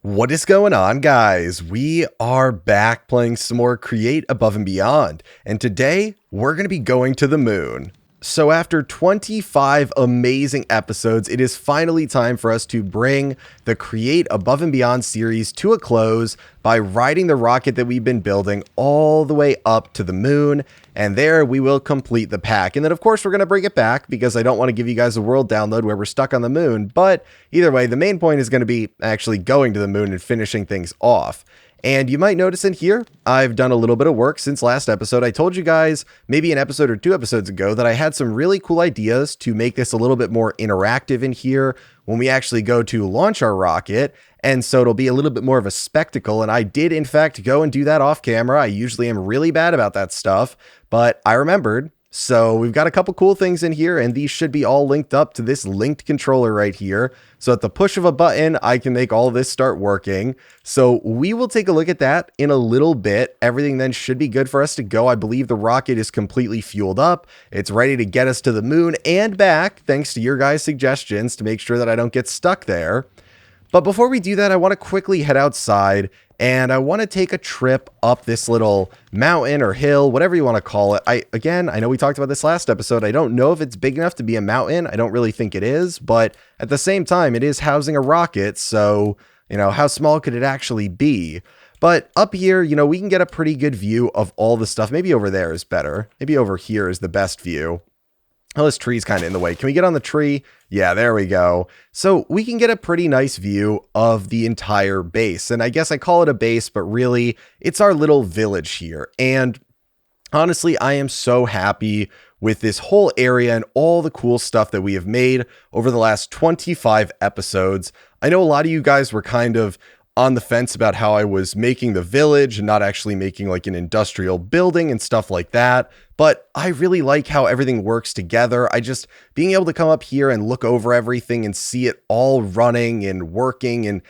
What is going on, guys? We are back playing some more Create Above and Beyond, and today we're going to be going to the moon. So after 25 amazing episodes, it is finally time for us to bring the Create Above and Beyond series to a close by riding the rocket that we've been building all the way up to the moon, and there we will complete the pack. And then of course we're going to bring it back because I don't want to give you guys a world download where we're stuck on the moon, but either way, the main point is going to be actually going to the moon and finishing things off. And you might notice in here, I've done a little bit of work since last episode. I told you guys maybe an episode or two episodes ago that I had some really cool ideas to make this a little bit more interactive in here when we actually go to launch our rocket. And so it'll be a little bit more of a spectacle. And I did, in fact, go and do that off camera. I usually am really bad about that stuff, but I remembered. So we've got a couple cool things in here, and these should be all linked up to this linked controller right here. So at the push of a button, I can make all this start working. So we will take a look at that in a little bit. Everything then should be good for us to go. I believe the rocket is completely fueled up. It's ready to get us to the moon and back, thanks to your guys' suggestions to make sure that I don't get stuck there. But before we do that, I want to quickly head outside and I want to take a trip up this little mountain or hill, whatever you want to call it. I know we talked about this last episode. I don't know if it's big enough to be a mountain. I don't really think it is, but at the same time, it is housing a rocket. So, how small could it actually be? But up here, we can get a pretty good view of all the stuff. Maybe over there is better. Maybe over here is the best view. Oh, this tree's kind of in the way. Can we get on the tree? Yeah, there we go. So we can get a pretty nice view of the entire base. And I guess I call it a base, but really it's our little village here. And honestly, I am so happy with this whole area and all the cool stuff that we have made over the last 25 episodes. I know a lot of you guys were kind of on the fence about how I was making the village and not actually making like an industrial building and stuff like that. But I really like how everything works together. Being able to come up here and look over everything and see it all running and working. And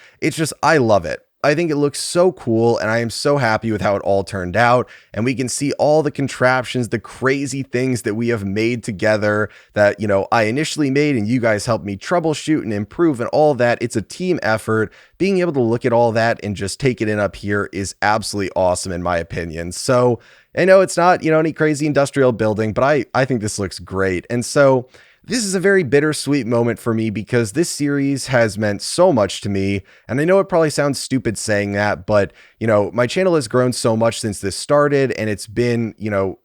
I love it. I think it looks so cool, and I am so happy with how it all turned out. And we can see all the contraptions, the crazy things that we have made together that, I initially made and you guys helped me troubleshoot and improve and all that. It's a team effort. Being able to look at all that and just take it in up here is absolutely awesome in my opinion. So I know it's not, any crazy industrial building, but I think this looks great. And so this is a very bittersweet moment for me because this series has meant so much to me. And I know it probably sounds stupid saying that, but, my channel has grown so much since this started. And it's been,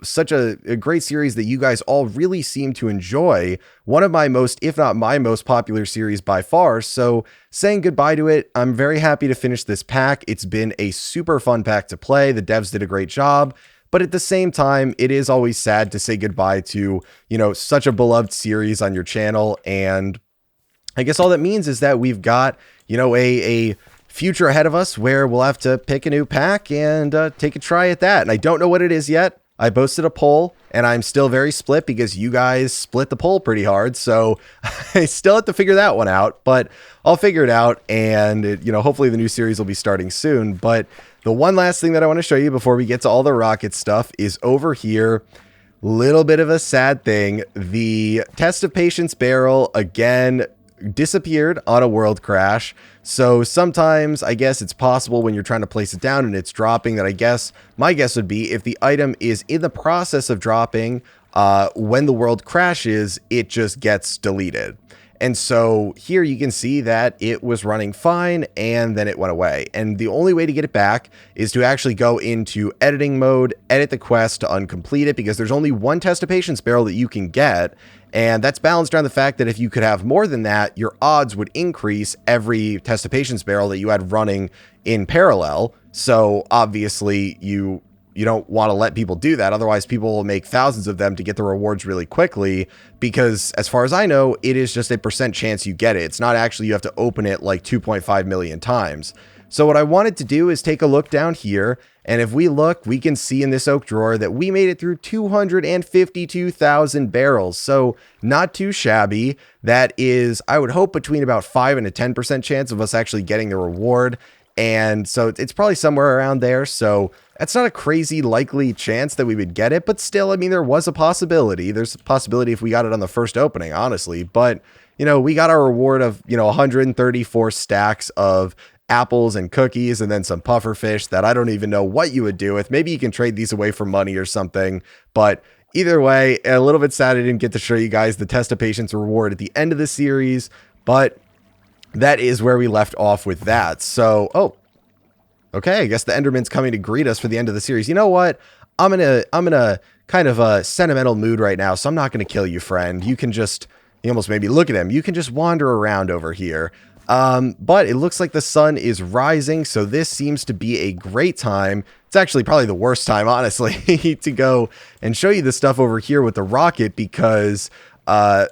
such a great series that you guys all really seem to enjoy. One of my most, if not my most popular series by far. So saying goodbye to it, I'm very happy to finish this pack. It's been a super fun pack to play. The devs did a great job. But at the same time, it is always sad to say goodbye to, such a beloved series on your channel. And I guess all that means is that we've got, a future ahead of us where we'll have to pick a new pack and take a try at that. And I don't know what it is yet. I posted a poll and I'm still very split because you guys split the poll pretty hard. So I still have to figure that one out, but I'll figure it out. And, hopefully the new series will be starting soon. But the one last thing that I want to show you before we get to all the rocket stuff is over here. Little bit of a sad thing. The test of patience barrel again disappeared on a world crash. So sometimes I guess it's possible when you're trying to place it down and it's dropping that my guess would be if the item is in the process of dropping, when the world crashes, it just gets deleted. And so here you can see that it was running fine and then it went away. And the only way to get it back is to actually go into editing mode, edit the quest to uncomplete it, because there's only one test of patience barrel that you can get. And that's balanced around the fact that if you could have more than that, your odds would increase every test of patience barrel that you had running in parallel. So obviously you don't want to let people do that. Otherwise, people will make thousands of them to get the rewards really quickly because as far as I know, it is just a % chance you get it. It's not actually you have to open it like 2.5 million times. So what I wanted to do is take a look down here. And if we look, we can see in this oak drawer that we made it through 252,000 barrels. So not too shabby. That is, I would hope, between about 5 and a 10% chance of us actually getting the reward. And so it's probably somewhere around there. So that's not a crazy likely chance that we would get it, but still, I mean, there was a possibility. There's a possibility if we got it on the first opening, honestly. But, we got our reward of, 134 stacks of apples and cookies, and then some pufferfish that I don't even know what you would do with. Maybe you can trade these away for money or something. But either way, a little bit sad I didn't get to show you guys the test of patience reward at the end of the series, but that is where we left off with that. So, oh, okay, I guess the Enderman's coming to greet us for the end of the series. You know what? I'm in a kind of a sentimental mood right now, so I'm not going to kill you, friend. You can just, you almost made me look at him. You can just wander around over here. But it looks like the sun is rising, so this seems to be a great time. It's actually probably the worst time, honestly, to go and show you the stuff over here with the rocket, because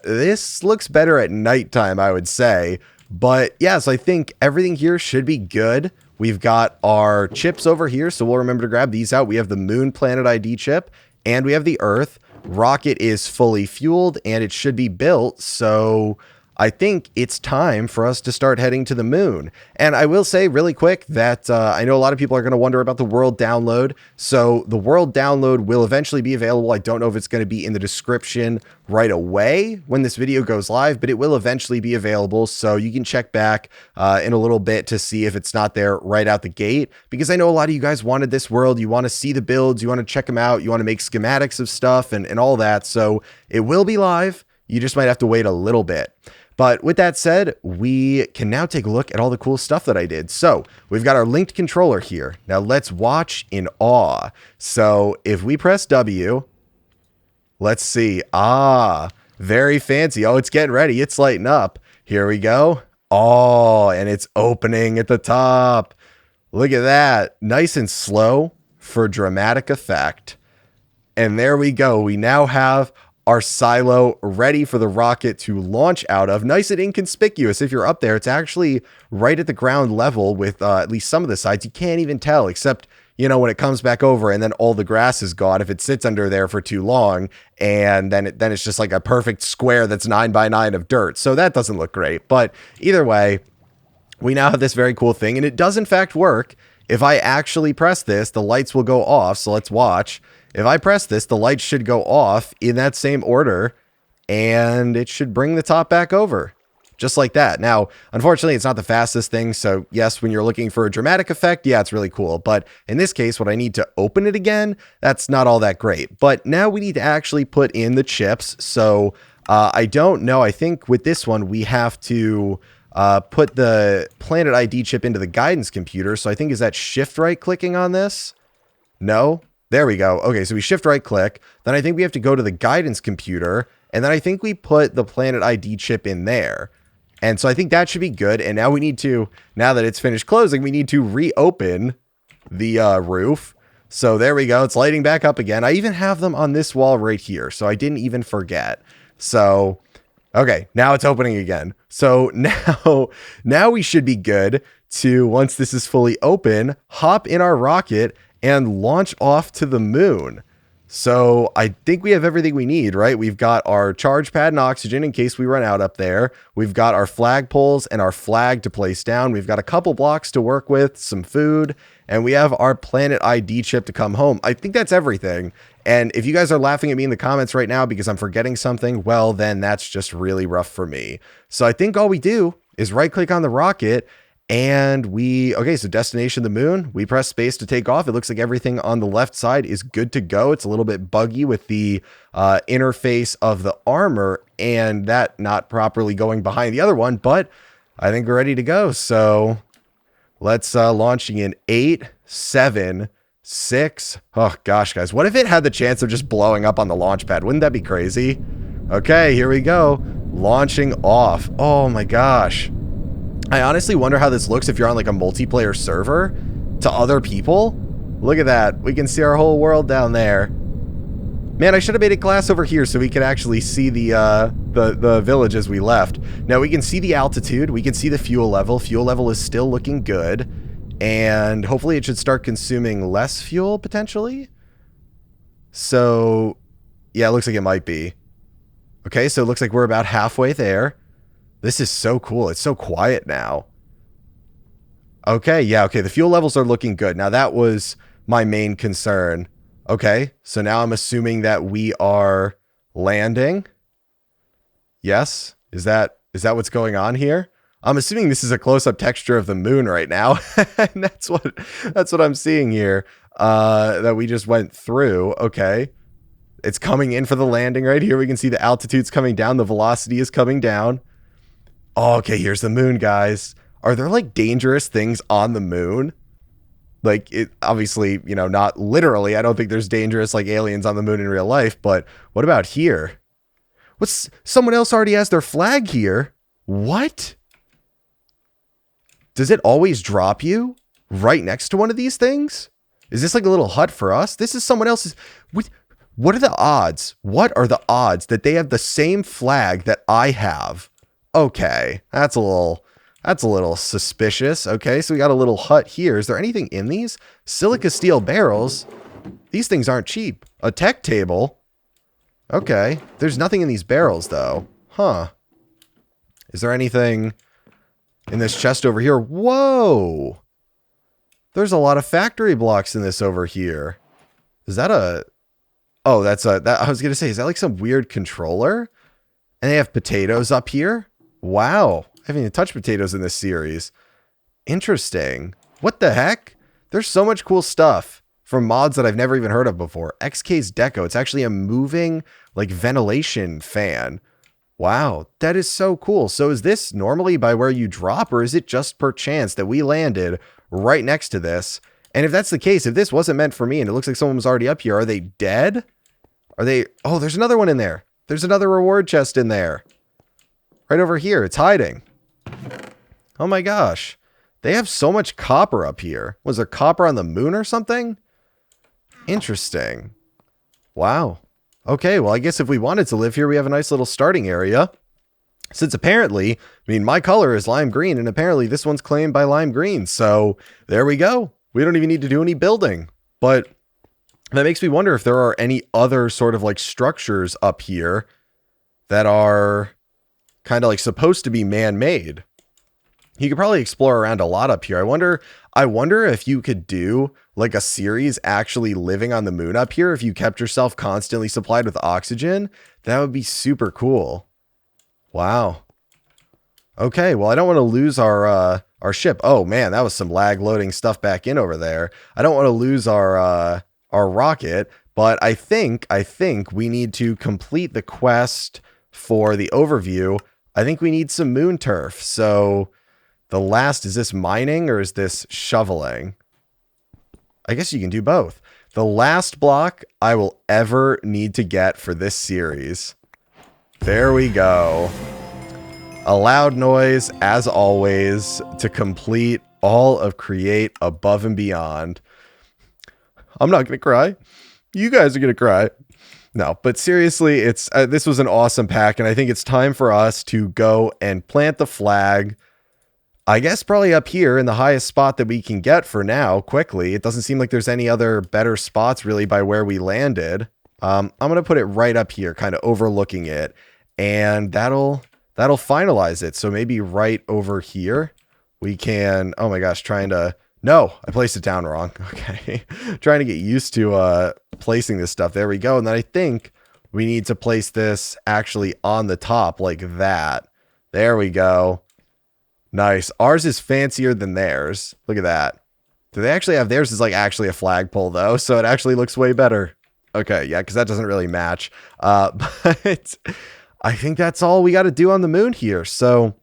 this looks better at nighttime, I would say. But yeah, so I think everything here should be good. We've got our chips over here, so we'll remember to grab these out. We have the Moon Planet ID chip, and we have the Earth. Rocket is fully fueled, and it should be built, so I think it's time for us to start heading to the moon. And I will say really quick that I know a lot of people are going to wonder about the world download. So the world download will eventually be available. I don't know if it's going to be in the description right away when this video goes live, but it will eventually be available. So you can check back in a little bit to see if it's not there right out the gate, because I know a lot of you guys wanted this world. You want to see the builds, you want to check them out, you want to make schematics of stuff and all that. So it will be live. You just might have to wait a little bit. But with that said, we can now take a look at all the cool stuff that I did. So we've got our linked controller here. Now let's watch in awe. So if we press W, let's see. Ah, very fancy. Oh, it's getting ready. It's lighting up. Here we go. Oh, and it's opening at the top. Look at that. Nice and slow for dramatic effect. And there we go. We now have our silo ready for the rocket to launch out of. Nice and inconspicuous. If you're up there, it's actually right at the ground level with at least some of the sides. You can't even tell, except, you know, when it comes back over and then all the grass is gone, if it sits under there for too long, and then it's just like a perfect square that's 9 by 9 of dirt. So that doesn't look great. But either way, we now have this very cool thing, and it does in fact work. If I actually press this, the lights will go off. So let's watch. If I press this, the lights should go off in that same order, and it should bring the top back over, just like that. Now, unfortunately, it's not the fastest thing, so yes, when you're looking for a dramatic effect, yeah, it's really cool. But in this case, when I need to open it again, that's not all that great. But now we need to actually put in the chips, so I don't know. I think with this one, we have to put the Planet ID chip into the guidance computer, so I think, is that shift right clicking on this? No? There we go. Okay, so we shift right click. Then I think we have to go to the guidance computer. And then I think we put the Planet ID chip in there. And so I think that should be good. And now we need to, now that it's finished closing, we need to reopen the roof. So there we go. It's lighting back up again. I even have them on this wall right here, so I didn't even forget. So, okay, now it's opening again. So now we should be good to, once this is fully open, hop in our rocket and launch off to the moon. So I think we have everything we need, right? We've got our charge pad and oxygen in case we run out up there. We've got our flag poles and our flag to place down. We've got a couple blocks to work with, some food, and we have our Planet ID chip to come home. I think that's everything. And if you guys are laughing at me in the comments right now because I'm forgetting something, well, then that's just really rough for me. So I think all we do is right click on the rocket. And okay, so destination the moon, we press space to take off. It looks like everything on the left side is good to go. It's a little bit buggy with the interface of the armor and that not properly going behind the other one, but I think we're ready to go. So let's launching in 8, 7, 6. Oh gosh, guys, what if it had the chance of just blowing up on the launch pad? Wouldn't that be crazy? Okay, here we go. Launching off. Oh my gosh. I honestly wonder how this looks if you're on like a multiplayer server to other people. Look at that. We can see our whole world down there. Man, I should have made it glass over here so we could actually see the villages we left. Now we can see the altitude. We can see the fuel level. Fuel level is still looking good. And hopefully it should start consuming less fuel potentially. So yeah, it looks like it might be. Okay, so it looks like we're about halfway there. This is so cool. It's so quiet now. Okay, yeah, okay. The fuel levels are looking good. Now, that was my main concern. Okay, so now I'm assuming that we are landing. Yes? Is that what's going on here? I'm assuming this is a close-up texture of the moon right now. And that's what I'm seeing here. That we just went through. Okay. It's coming in for the landing right here. We can see the altitude's coming down. The velocity is coming down. Oh, okay, here's the moon, guys. Are there like dangerous things on the moon? Like, it obviously, you know, not literally. I don't think there's dangerous like aliens on the moon in real life, but what about here? Someone else already has their flag here. What? Does it always drop you right next to one of these things? Is this like a little hut for us? This is someone else's. What are the odds? What are the odds that they have the same flag that I have? Okay, that's a little suspicious. Okay, so we got a little hut here. Is there anything in these? Silica steel barrels. These things aren't cheap. A tech table. Okay, there's nothing in these barrels though. Huh. Is there anything in this chest over here? Whoa. There's a lot of factory blocks in this over here. Is that a... Oh, I was going to say, is that like some weird controller? And they have potatoes up here? Wow. I haven't even touched potatoes in this series. Interesting. What the heck? There's so much cool stuff from mods that I've never even heard of before. XK's Deco. It's actually a moving, like, ventilation fan. Wow. That is so cool. So is this normally by where you drop, or is it just per chance that we landed right next to this? And if that's the case, if this wasn't meant for me and it looks like someone was already up here, are they dead? Are they... Oh, there's another one in there. There's another reward chest in there. Right over here. It's hiding. Oh my gosh. They have so much copper up here. Was there copper on the moon or something? Interesting. Wow. Okay, well, I guess if we wanted to live here, we have a nice little starting area. Since apparently, I mean, my color is lime green, and apparently this one's claimed by lime green. So there we go. We don't even need to do any building. But that makes me wonder if there are any other sort of like structures up here that are kind of like supposed to be man-made. You could probably explore around a lot up here. I wonder if you could do like a series actually living on the moon up here. If you kept yourself constantly supplied with oxygen, that would be super cool. Wow. Okay, well, I don't want to lose our ship. Oh man, that was some lag loading stuff back in over there. I don't want to lose our rocket, but I think we need to complete the quest for the overview. I think we need some moon turf. So the last, is this mining or is this shoveling? I guess you can do both. The last block I will ever need to get for this series. There we go. A loud noise, as always, to complete all of Create Above and Beyond. I'm not going to cry. You guys are going to cry. No, but seriously, it's this was an awesome pack, and I think it's time for us to go and plant the flag. I guess probably up here in the highest spot that we can get for now, quickly. It doesn't seem like there's any other better spots really by where we landed. I'm going to put it right up here, kind of overlooking it, and that'll finalize it. So maybe right over here we can, oh my gosh, no, I placed it down wrong. Okay. Trying to get used to placing this stuff. There we go. And then I think we need to place this actually on the top like that. There we go. Nice. Ours is fancier than theirs. Look at that. Do they actually have theirs is like actually a flagpole though, so it actually looks way better. Okay, yeah, because that doesn't really match. But I think that's all we got to do on the moon here. So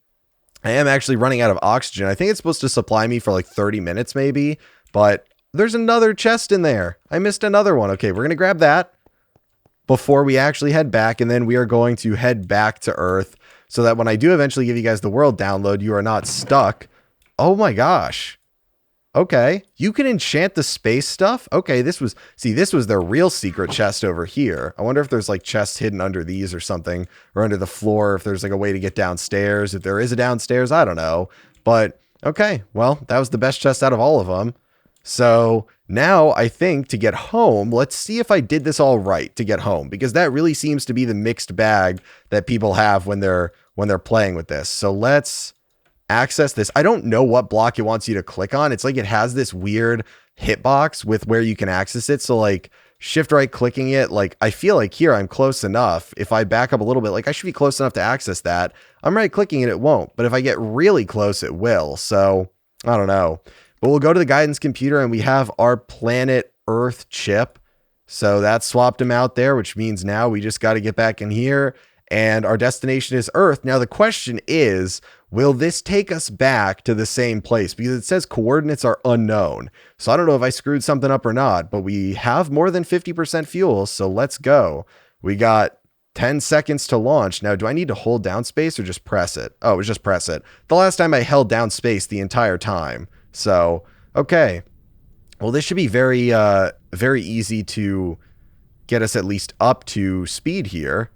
I am actually running out of oxygen. I think it's supposed to supply me for like 30 minutes maybe, but there's another chest in there. I missed another one. Okay, we're going to grab that before we actually head back, and then we are going to head back to Earth so that when I do eventually give you guys the world download, you are not stuck. Oh my gosh. Okay, you can enchant the space stuff. Okay, this was their real secret chest over here. I wonder if there's like chests hidden under these or something, or under the floor, if there's like a way to get downstairs. If there is a downstairs, I don't know. But okay, well, that was the best chest out of all of them. So now I think to get home, let's see if I did this all right to get home, because that really seems to be the mixed bag that people have when they're playing with this. So let's access this. I don't know what block it wants you to click on. It's like it has this weird hitbox with where you can access it. So like shift right clicking it, like I feel like here I'm close enough. If I back up a little bit, like I should be close enough to access that. I'm right clicking it, it won't. But if I get really close, it will. So I don't know. But we'll go to the guidance computer and we have our planet Earth chip. So that swapped him out there, which means now we just got to get back in here and our destination is Earth. Now the question is, will this take us back to the same place? Because it says coordinates are unknown. So I don't know if I screwed something up or not, but we have more than 50% fuel. So let's go. We got 10 seconds to launch. Now, do I need to hold down space or just press it? Oh, it was just press it. The last time I held down space the entire time. So, okay. Well, this should be very, very easy to get us at least up to speed here.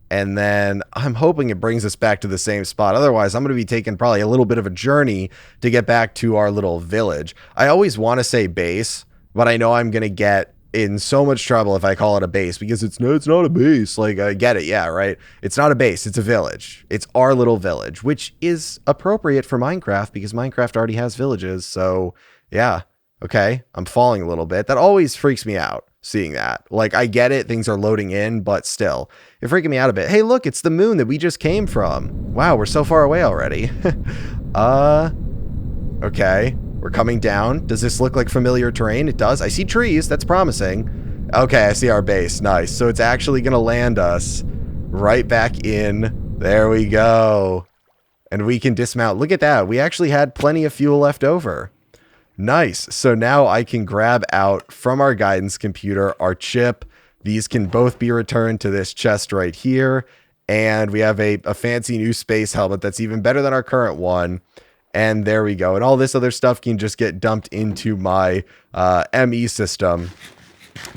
And then I'm hoping it brings us back to the same spot. Otherwise, I'm going to be taking probably a little bit of a journey to get back to our little village. I always want to say base, but I know I'm going to get in so much trouble if I call it a base because it's not a base. Like, I get it. Yeah, right. It's not a base. It's a village. It's our little village, which is appropriate for Minecraft because Minecraft already has villages. So yeah. Okay. I'm falling a little bit. That always freaks me out. Seeing that, like, I get it, things are loading in, but still it's freaking me out a bit. Hey, look, it's the moon that we just came from. Wow, we're so far away already. Okay, we're coming down. Does this look like familiar terrain? It does. I see trees. That's promising. Okay, I see our base. Nice. So it's actually gonna land us right back in. There we go. And we can dismount. Look at that. We actually had plenty of fuel left over. Nice. So now I can grab out from our guidance computer our chip. These can both be returned to this chest right here. And we have a fancy new space helmet that's even better than our current one. And there we go. And all this other stuff can just get dumped into my ME system.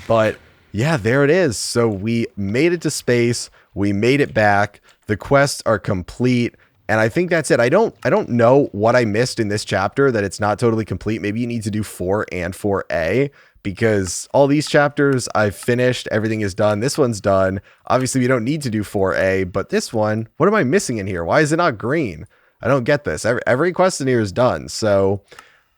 But yeah, there it is. So we made it to space. We made it back. The quests are complete. And I think that's it. I don't know what I missed in this chapter that it's not totally complete. Maybe you need to do 4 and 4A because all these chapters I've finished. Everything is done. This one's done. Obviously, we don't need to do 4A, but this one, what am I missing in here? Why is it not green? I don't get this. Every quest in here is done. So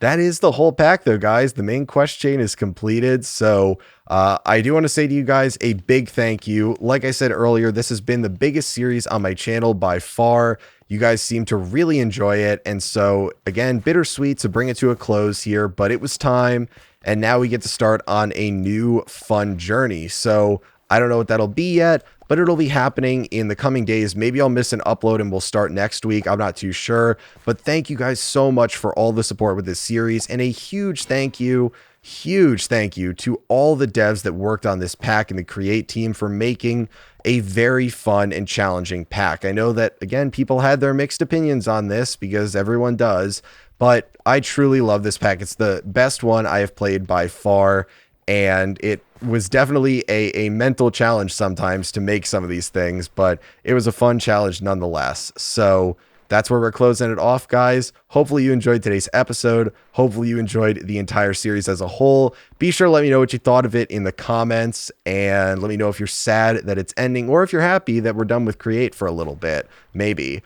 that is the whole pack though, guys. The main quest chain is completed. So I do want to say to you guys a big thank you. Like I said earlier, this has been the biggest series on my channel by far. You guys seem to really enjoy it. And so again, bittersweet to bring it to a close here, but it was time. And now we get to start on a new fun journey. So I don't know what that'll be yet, but it'll be happening in the coming days. Maybe I'll miss an upload and we'll start next week. I'm not too sure, but thank you guys so much for all the support with this series. And a huge thank you to all the devs that worked on this pack and the Create team for making a very fun and challenging pack. I know that, again, people had their mixed opinions on this because everyone does, but I truly love this pack. It's the best one I have played by far, and it was definitely a mental challenge sometimes to make some of these things, but it was a fun challenge nonetheless. So that's where we're closing it off, guys. Hopefully you enjoyed today's episode. Hopefully you enjoyed the entire series as a whole. Be sure to let me know what you thought of it in the comments, and let me know if you're sad that it's ending or if you're happy that we're done with Create for a little bit, maybe.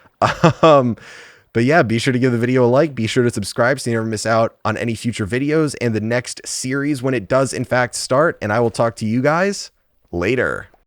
But yeah, be sure to give the video a like. Be sure to subscribe so you never miss out on any future videos and the next series when it does in fact start. And I will talk to you guys later.